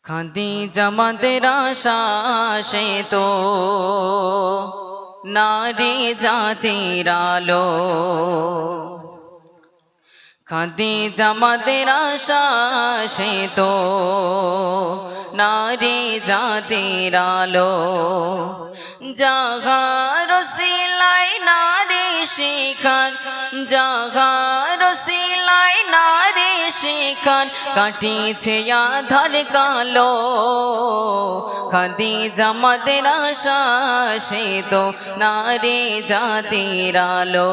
খাদিজা আমাদের আশা সে তো নারী জাতির আলো। খাদিজা আমাদের আশা সে তো নারী জাতির আলো। জাগার সিলাই নারী শিখার, জাগার সিলাই নারী শিখার কাটিছে আধার কালো। খাদিজা আমাদের আশা সে তো নারী জাতির আলো।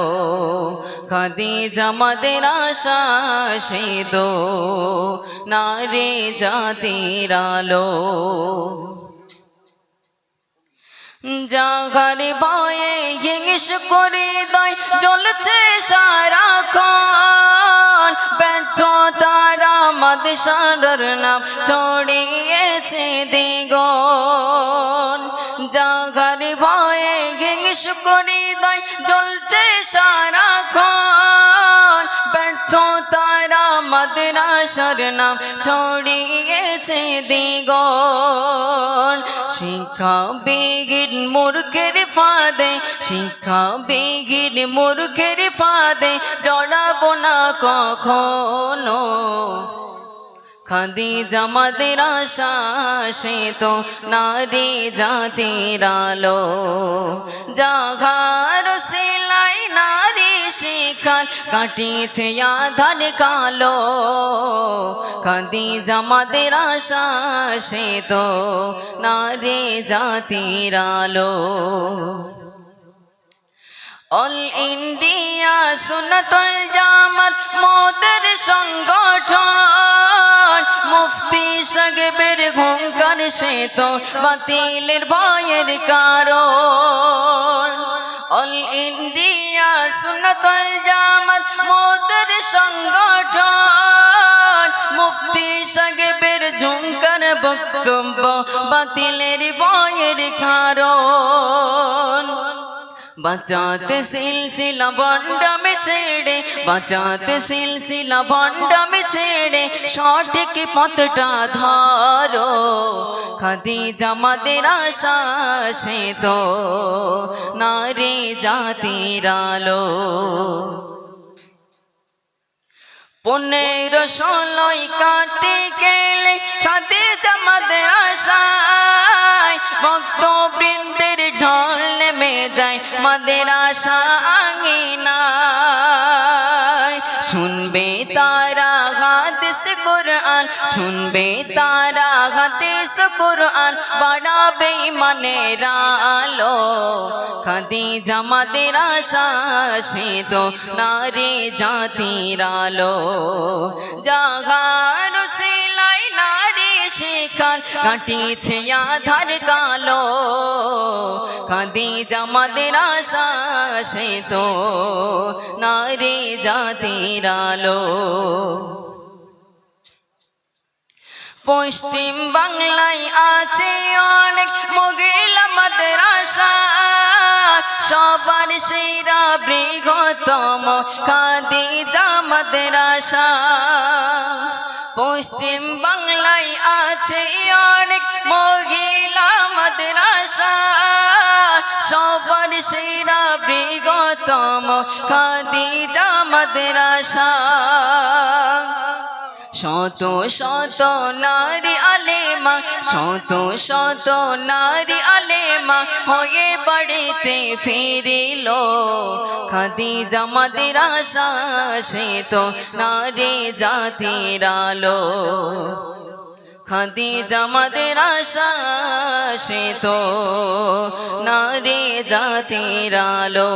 খাদিজা আমাদের আশা সে তো নারী জাতির আলো। জাগার ভয়ে হিংস করে দয় জ্বলছে সারাক্ষণ, ব্যর্থ তারা মাদশার নাম ছড়িয়েছে দ্বিগুণ। জাগার ভয়ে হিংস করে দয় জ্বলছে সারাক্ষণ, ব্যর্থ তারা মাদ্রাসার নাম ছড়িয়েছে দ্বিগুণ। শিক্ষা বিহীন মূর্খের ফাঁদে, শিক্ষা বিহীন মূর্খের ফাঁদে জড়াবো না কখনো। খাদিজা আমাদের আশা সে তো নারী জাতির আলো। জাগার সিলাই নারী শিখার কাটিছে আধার কালো। খাদিজা আমাদের আশা সে তো নারী জাতির আলো। অল ইন্ডিয়া সুন্নাতুল জামাত মোদের সংগঠন, মুফতি সাহেবের হুঙ্কার সে তো বাতিলের ভয়ের কারণ। অল ইন্ডিয়া সুন্নাতুল জামাত মোদের সংগঠন, মুফতি সাহেবের হুঙ্কার বক্তব্য বাতিলের ভয়ের কারণ। বাঁচাতে সিলসিলা ভণ্ডামি ছেড়ে, বাঁচাতে সিলসিলা ভণ্ডামি ছেড়ে সঠিক পথটা ধরো। খাদিজা আমাদের আশা সে তো নারী জাতির আলো। 15-16 কাটতে গেলে খাদিজা আমাদের আশায়, ভক্তবৃন্দের ঢল নেমে যায় আমাদের আশা আঙিনায়। শুনবে তারা হাদিস কুরআন, শুনবে তারা হাদিস কুরআন, বাড়াবে ঈমানের আলো। খাদিজা আমাদের আশা সে তো নারী জাতির আলো। জাগার সিলাই নারী শিখার কাটিছে আধার কালো। খাদিজা আমাদের আশা সে তো নারী জাতির আলো। পশ্চিম বাংলায় আছে অনেক মহিলা মাদ্রাসা, সবার সেরা বৃহত্তম খাদিজা মাদ্রাসা। পশ্চিম বাংলায় আছে অনেক মহিলা মাদ্রাসা, সবার সেরা বৃহত্তম খাদিজা মাদ্রাসা। শত শত নারী আলেমা, শত শত নারী আলেমা হয়ে বাড়িতে ফিরিল। খাদিজা আমাদের আশা সে তো নারী জাতির আলো। খাদিজা আমাদের আশা সে তো নারী জাতির আলো।